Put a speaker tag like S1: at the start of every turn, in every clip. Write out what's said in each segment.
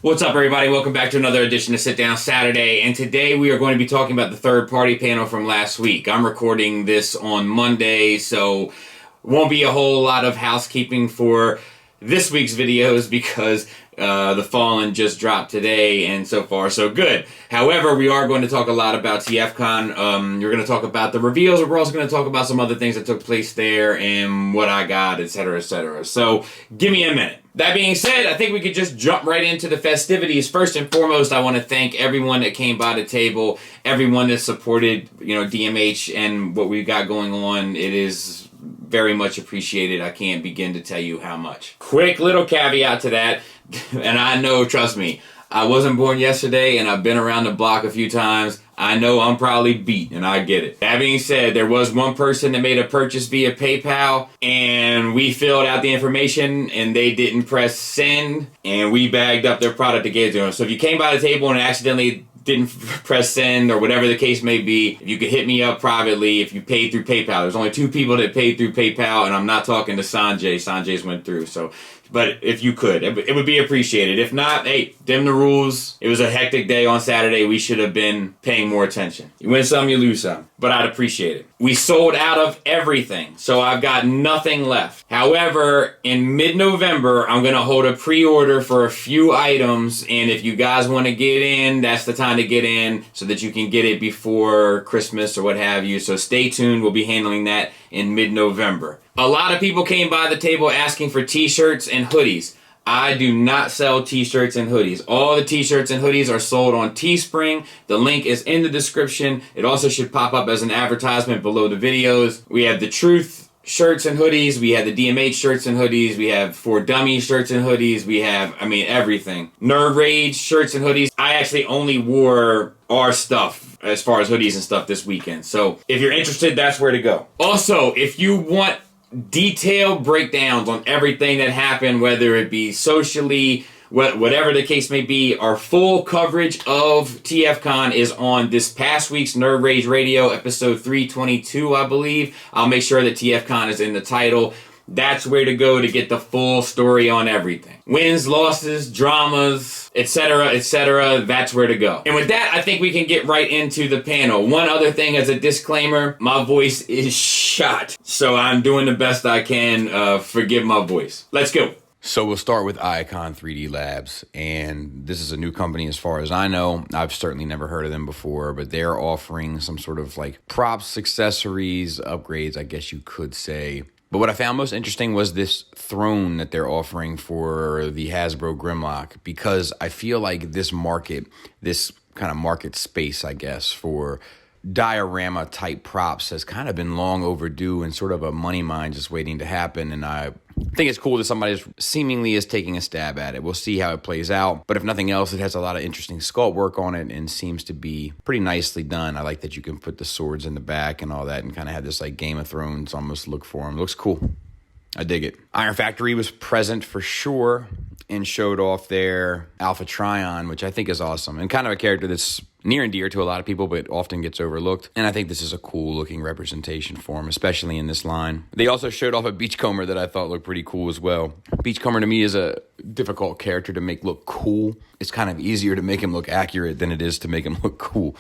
S1: What's up, everybody? Welcome back to another edition of Sit Down Saturday, and today we are going to be talking about the third-party panel from last week. I'm recording this on Monday, so won't be a whole lot of housekeeping for this week's videos because The Fallen just dropped today, and so far so good. However, we are going to talk a lot about TFCon. We're going to talk about the reveals, but we're also going to talk about some other things that took place there and what I got, etc., etc. So, give me a minute. That being said, I think we could just jump right into the festivities. First and foremost, I want to thank everyone that came by the table, everyone that supported, DMH and what we've got going on. It is very much appreciated. I can't begin to tell you how much. Quick little caveat to that, and I know, trust me, I wasn't born yesterday, and I've been around the block a few times. I know I'm probably beat, and I get it. That being said, there was one person that made a purchase via PayPal, and we filled out the information, and they didn't press send, and we bagged up their product to get to them. So if you came by the table and accidentally didn't press send or whatever the case may be, if you could hit me up privately if you paid through PayPal. There's only 2 people that paid through PayPal, and I'm not talking to Sanjay. Sanjay's went through, so... But if you could, it would be appreciated. If not, hey, dim the rules. It was a hectic day on Saturday. We should have been paying more attention. You win some, you lose some. But I'd appreciate it. We sold out of everything, so I've got nothing left. However, in mid-November, I'm going to hold a pre-order for a few items, and if you guys want to get in, that's the time to get in so that you can get it before Christmas or what have you. So stay tuned. We'll be handling that in mid-November. A lot of people came by the table asking for t-shirts and hoodies. I do not sell t-shirts and hoodies. All the t-shirts and hoodies are sold on Teespring. The link is in the description. It also should pop up as an advertisement below the videos. We have the Truth shirts and hoodies. We have the DMH shirts and hoodies. We have For Dummies shirts and hoodies. We have, everything. Nerd Rage shirts and hoodies. I actually only wore our stuff as far as hoodies and stuff this weekend. So if you're interested, that's where to go. Also, if you want detailed breakdowns on everything that happened, whether it be socially, whatever the case may be, our full coverage of TFCon is on this past week's Nerd Rage Radio, episode 322, I believe. I'll make sure that TFCon is in the title. That's where to go to get the full story on everything. Wins, losses, dramas, etc., etc. That's where to go. And with that, I think we can get right into the panel. One other thing as a disclaimer, my voice is shot. So I'm doing the best I can. Forgive my voice. Let's go.
S2: So we'll start with Icon 3D Labs, and this is a new company as far as I know. I've certainly never heard of them before, but they're offering some sort of like props, accessories, upgrades, I guess you could say. But what I found most interesting was this throne that they're offering for the Hasbro Grimlock, because I feel like this market, this kind of market space, I guess, for diorama type props has kind of been long overdue and sort of a money mine just waiting to happen. And I think it's cool that somebody seemingly is taking a stab at it. We'll see how it plays out. But if nothing else, it has a lot of interesting sculpt work on it and seems to be pretty nicely done. I like that you can put the swords in the back and all that and kind of have this like Game of Thrones almost look for them. It looks cool. I dig it. Iron Factory was present for sure and showed off their Alpha Trion, which I think is awesome and kind of a character that's near and dear to a lot of people, but often gets overlooked. And I think this is a cool looking representation for him, especially in this line. They also showed off a Beachcomber that I thought looked pretty cool as well. Beachcomber to me is a difficult character to make look cool. It's kind of easier to make him look accurate than it is to make him look cool.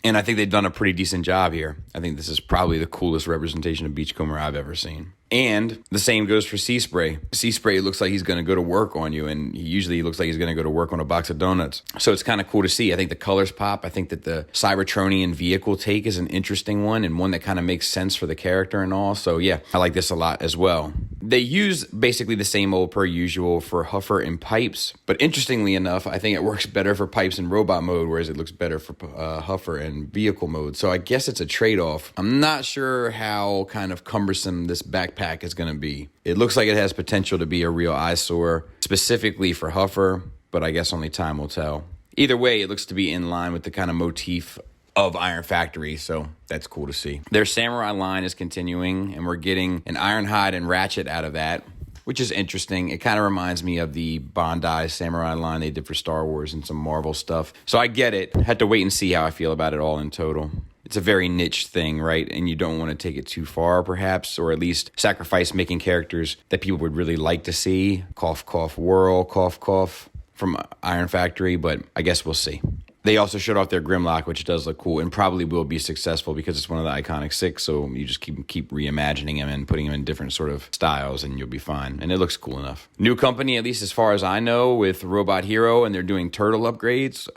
S2: And I think they've done a pretty decent job here. I think this is probably the coolest representation of Beachcomber I've ever seen. And the same goes for Sea Spray. Sea Spray looks like he's going to go to work on you, and he usually looks like he's going to go to work on a box of donuts. So it's kind of cool to see. I think the colors pop. I think that the Cybertronian vehicle take is an interesting one and one that kind of makes sense for the character and all. So yeah, I like this a lot as well. They use basically the same old per usual for Huffer and Pipes, but interestingly enough, I think it works better for Pipes in robot mode, whereas it looks better for Huffer in vehicle mode. So I guess it's a trade-off. I'm not sure how kind of cumbersome this backpack is going to be. It looks like it has potential to be a real eyesore, specifically for Huffer, but I guess only time will tell. Either way, it looks to be in line with the kind of motif of Iron Factory, so that's cool to see. Their Samurai line is continuing, and we're getting an Ironhide and Ratchet out of that, which is interesting. It kind of reminds me of the Bandai Samurai line they did for Star Wars and some Marvel stuff. So I get it. Had to wait and see how I feel about it all in total. It's a very niche thing, right? And you don't want to take it too far, perhaps, or at least sacrifice making characters that people would really like to see. Cough, cough, whirl, cough, cough. from Iron Factory, but I guess we'll see. They also showed off their Grimlock, which does look cool and probably will be successful because it's one of the iconic 6. So you just keep reimagining him and putting him in different sort of styles, and you'll be fine. And it looks cool enough. New company, at least as far as I know, with Robot Hero, and they're doing turtle upgrades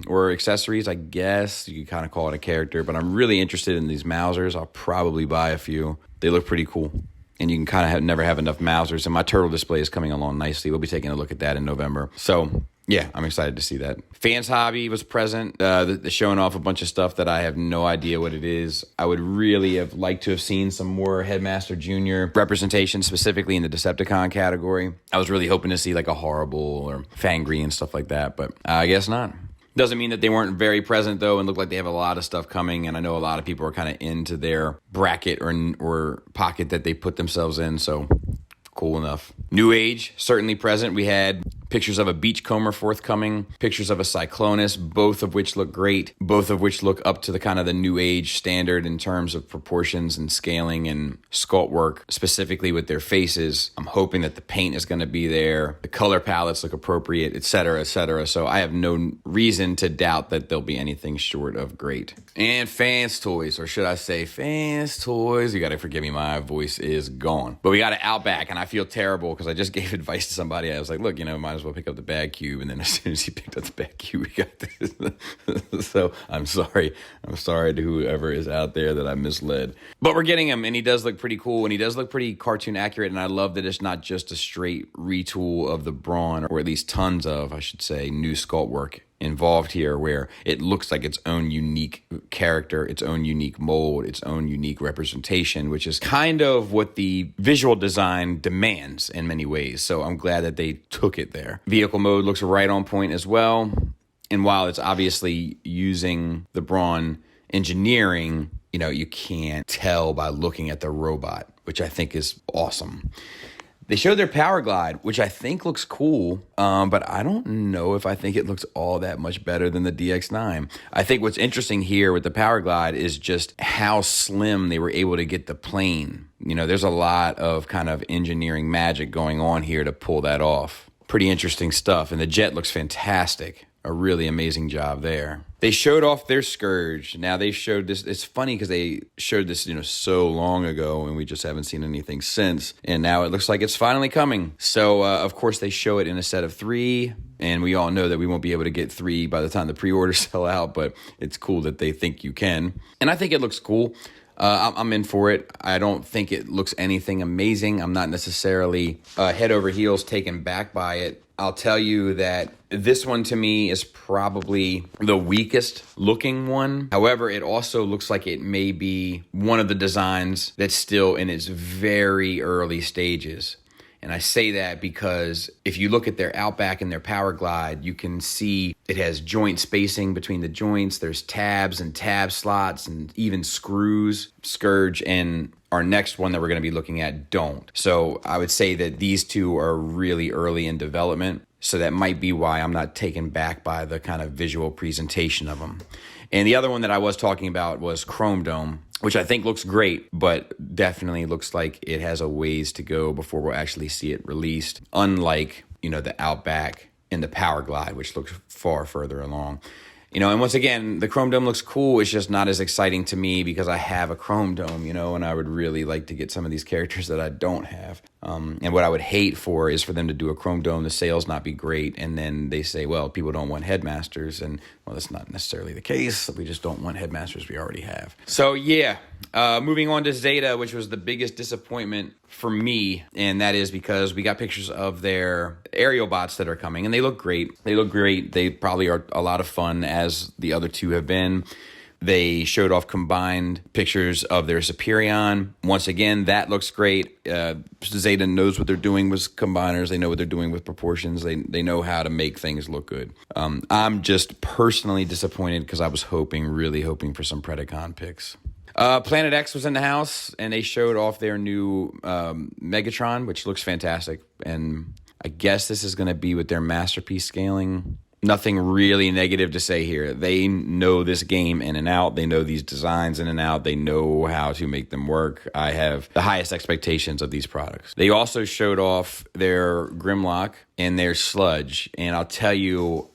S2: or accessories. I guess you could kind of call it a character, but I'm really interested in these Mousers. I'll probably buy a few. They look pretty cool. And you can kind of never have enough Mousers. And my turtle display is coming along nicely. We'll be taking a look at that in November. So yeah, I'm excited to see that. Fans Hobby was present, showing off a bunch of stuff that I have no idea what it is. I would really have liked to have seen some more Headmaster Jr. representation, specifically in the Decepticon category. I was really hoping to see like a Horrible or Fangry and stuff like that, but I guess not. Doesn't mean that they weren't very present, though, and look like they have a lot of stuff coming. And I know a lot of people are kind of into their bracket or pocket that they put themselves in, so cool enough. New Age, certainly present. We had pictures of a Beachcomber forthcoming, pictures of a Cyclonus, both of which look great, both of which look up to the kind of the New Age standard in terms of proportions and scaling and sculpt work, specifically with their faces. I'm hoping that the paint is going to be there, the color palettes look appropriate, etc., etc. So I have no reason to doubt that there'll be anything short of great. And Fans Toys, or should I say Fans Toys? You got to forgive me, my voice is gone. But we got an Outback, and I feel terrible because I just gave advice to somebody. I was like, look, might as well pick up the bag cube. And then as soon as he picked up the bag cube, we got this. So I'm sorry to whoever is out there that I misled. But we're getting him, and he does look pretty cool, and he does look pretty cartoon accurate. And I love that it's not just a straight retool of the Brawn, or at least tons of, I should say, new sculpt work involved here, where it looks like its own unique character, its own unique mold, its own unique representation, which is kind of what the visual design demands in many ways. So I'm glad that they took it there. Vehicle mode looks right on point as well. And while it's obviously using the Brawn engineering, you can't tell by looking at the robot, which I think is awesome. They showed their Power Glide, which I think looks cool, but I don't know if I think it looks all that much better than the DX9. I think what's interesting here with the Power Glide is just how slim they were able to get the plane. There's a lot of kind of engineering magic going on here to pull that off. Pretty interesting stuff, and the jet looks fantastic. A really amazing job there. They showed off their Scourge. Now they showed this. It's funny because they showed this, so long ago, and we just haven't seen anything since. And now it looks like it's finally coming. So, of course, they show it in a set of 3. And we all know that we won't be able to get 3 by the time the pre-orders sell out. But it's cool that they think you can. And I think it looks cool. I'm in for it. I don't think it looks anything amazing. I'm not necessarily head over heels taken back by it. I'll tell you that this one to me is probably the weakest looking one. However, it also looks like it may be one of the designs that's still in its very early stages. And I say that because if you look at their Outback and their Power Glide, you can see it has joint spacing between the joints. There's tabs and tab slots and even screws. Scourge and our next one that we're going to be looking at don't. So I would say that these two are really early in development. So that might be why I'm not taken back by the kind of visual presentation of them. And the other one that I was talking about was Chrome Dome, which I think looks great, but definitely looks like it has a ways to go before we'll actually see it released. Unlike, the Outback and the Power Glide, which looks far further along. And once again, the Chrome Dome looks cool. It's just not as exciting to me because I have a Chrome Dome, and I would really like to get some of these characters that I don't have. And what I would hate for is for them to do a Chrome Dome, the sales not be great, and then they say, well, people don't want Headmasters, and well, that's not necessarily the case. We just don't want Headmasters we already have. So yeah, moving on to Zeta, which was the biggest disappointment for me, and that is because we got pictures of their aerial bots that are coming, and they look great. They probably are a lot of fun, as the other two have been. They showed off combined pictures of their Superion. Once again, that looks great. Zeta knows what they're doing with combiners. They know what they're doing with proportions. They know how to make things look good. I'm just personally disappointed because I was really hoping for some Predacon picks. Planet X was in the house, and they showed off their new Megatron, which looks fantastic. And I guess this is going to be with their Masterpiece scaling. nothing really negative to say here. They know this game in and out. They know these designs in and out. They know how to make them work. I have the highest expectations of these products. They also showed off their Grimlock and their Sludge, and I'll tell you,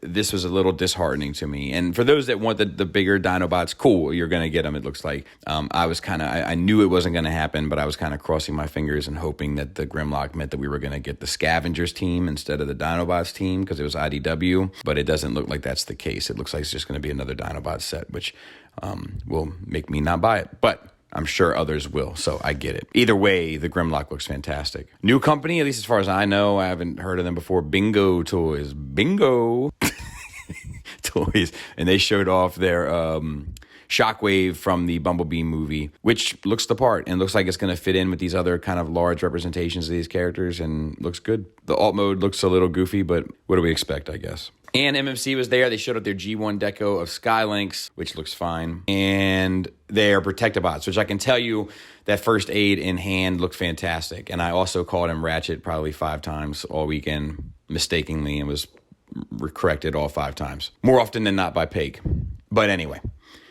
S2: this was a little disheartening to me. And for those that want the bigger Dinobots, cool, you're going to get them, it looks like. I knew it wasn't going to happen, but I was kind of crossing my fingers and hoping that the Grimlock meant that we were going to get the Scavengers team instead of the Dinobots team, because it was IDW, but it doesn't look like that's the case. It looks like it's just going to be another Dinobot set, which will make me not buy it. But I'm sure others will, so I get it. Either way, the Grimlock looks fantastic. New company, at least as far as I know. I haven't heard of them before. Bingo Toys. Bingo Toys. And they showed off their Shockwave from the Bumblebee movie, which looks the part and looks like it's going to fit in with these other kind of large representations of these characters and looks good. The alt mode looks a little goofy, but what do we expect, I guess? And MMC was there. They showed up their G1 deco of Skylinks, which looks fine. And their Protectobots, which I can tell you that first aid in hand looked fantastic. And I also called him Ratchet probably 5 times all weekend mistakenly and was corrected all 5 times. More often than not by Peg. But anyway,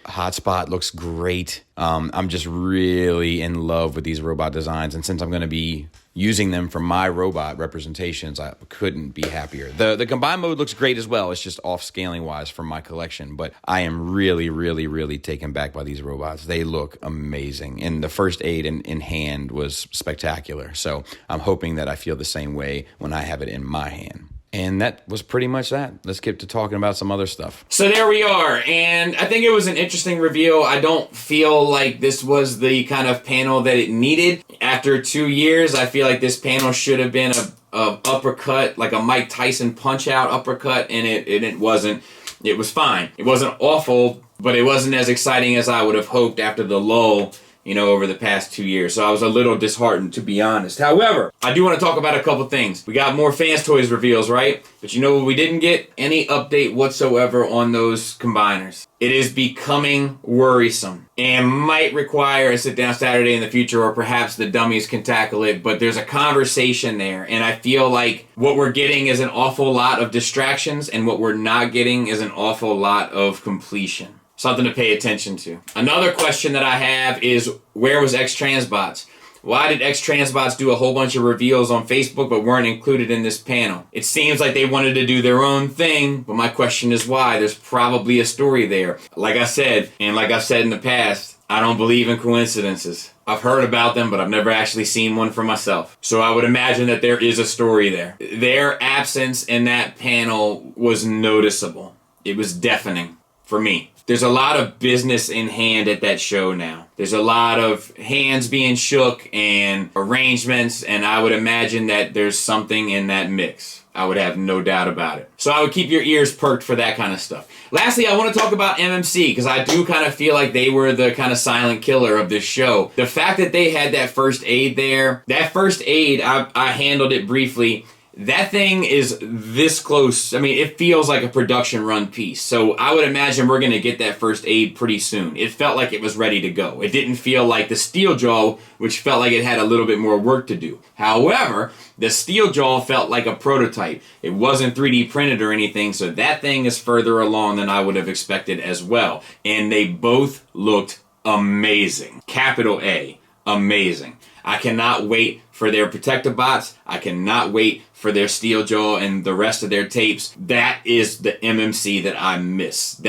S2: Hotspot looks great. I'm just really in love with these robot designs. And since I'm going to be using them for my robot representations, I couldn't be happier. The combined mode looks great as well. It's just off scaling wise from my collection, but I am really, really, really taken back by these robots. They look amazing. And the first aid in hand was spectacular. So I'm hoping that I feel the same way when I have it in my hand. And that was pretty much that. Let's get to talking about some other stuff.
S1: So there we are, and I think it was an interesting reveal. I don't feel like this was the kind of panel that it needed. After 2 years, I feel like this panel should have been a uppercut, like a Mike Tyson punch-out uppercut, and it wasn't. It was fine. It wasn't awful, but it wasn't as exciting as I would have hoped after the lull, over the past 2 years. So I was a little disheartened, to be honest. However, I do want to talk about a couple things. We got more Fans Toys reveals, right? But you know what we didn't get? Any update whatsoever on those combiners. It is becoming worrisome and might require a sit-down Saturday in the future, or perhaps the dummies can tackle it, but there's a conversation there, and I feel like what we're getting is an awful lot of distractions, and what we're not getting is an awful lot of completion. Something to pay attention to. Another question that I have is, where was X-Transbots? Why did X-Transbots do a whole bunch of reveals on Facebook but weren't included in this panel? It seems like they wanted to do their own thing, but my question is why? There's probably a story there. Like I said, and like I've said in the past, I don't believe in coincidences. I've heard about them, but I've never actually seen one for myself. So I would imagine that there is a story there. Their absence in that panel was noticeable. It was deafening for me. There's a lot of business in hand at that show now. There's a lot of hands being shook and arrangements, and I would imagine that there's something in that mix. I would have no doubt about it. So I would keep your ears perked for that kind of stuff. Lastly, I want to talk about MMC, because I do kind of feel like they were the kind of silent killer of this show. The fact that they had that first aid there, that first aid, I handled it briefly. That thing is this close. I mean, it feels like a production run piece. So I would imagine we're going to get that first aid pretty soon. It felt like it was ready to go. It didn't feel like the Steeljaw, which felt like it had a little bit more work to do. However, the Steeljaw felt like a prototype. It wasn't 3D printed or anything, so that thing is further along than I would have expected as well. And they both looked amazing. Capital A, amazing. I cannot wait for their Protectobots. I cannot wait for their Steeljaw and the rest of their tapes. That is the MMC that I miss.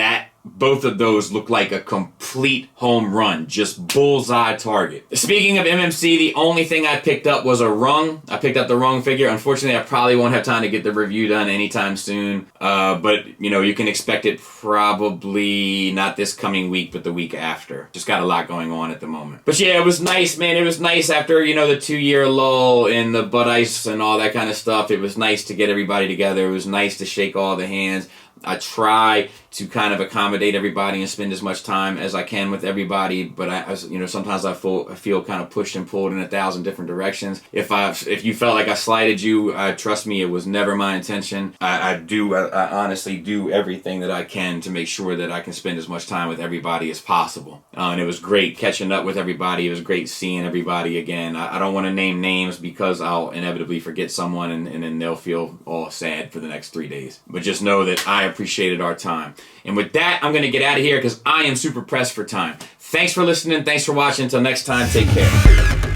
S1: Both of those look like a complete home run. Just bullseye target. Speaking of MMC, the only thing I picked up was a rung. I picked up the rung figure. Unfortunately, I probably won't have time to get the review done anytime soon. But, you can expect it probably not this coming week, but the week after. Just got a lot going on at the moment. But yeah, it was nice, man. It was nice after, the 2-year lull and the butt ice and all that kind of stuff. It was nice to get everybody together. It was nice to shake all the hands. I try to kind of accommodate everybody and spend as much time as I can with everybody, but sometimes I feel kind of pushed and pulled in 1,000 different directions. If you felt like I slighted you, trust me, it was never my intention. I honestly do everything that I can to make sure that I can spend as much time with everybody as possible. And it was great catching up with everybody. It was great seeing everybody again. I don't want to name names because I'll inevitably forget someone and then they'll feel all sad for the next 3 days. But just know that I appreciated our time. And with that, I'm going to get out of here because I am super pressed for time. Thanks for listening. Thanks for watching. Until next time, take care.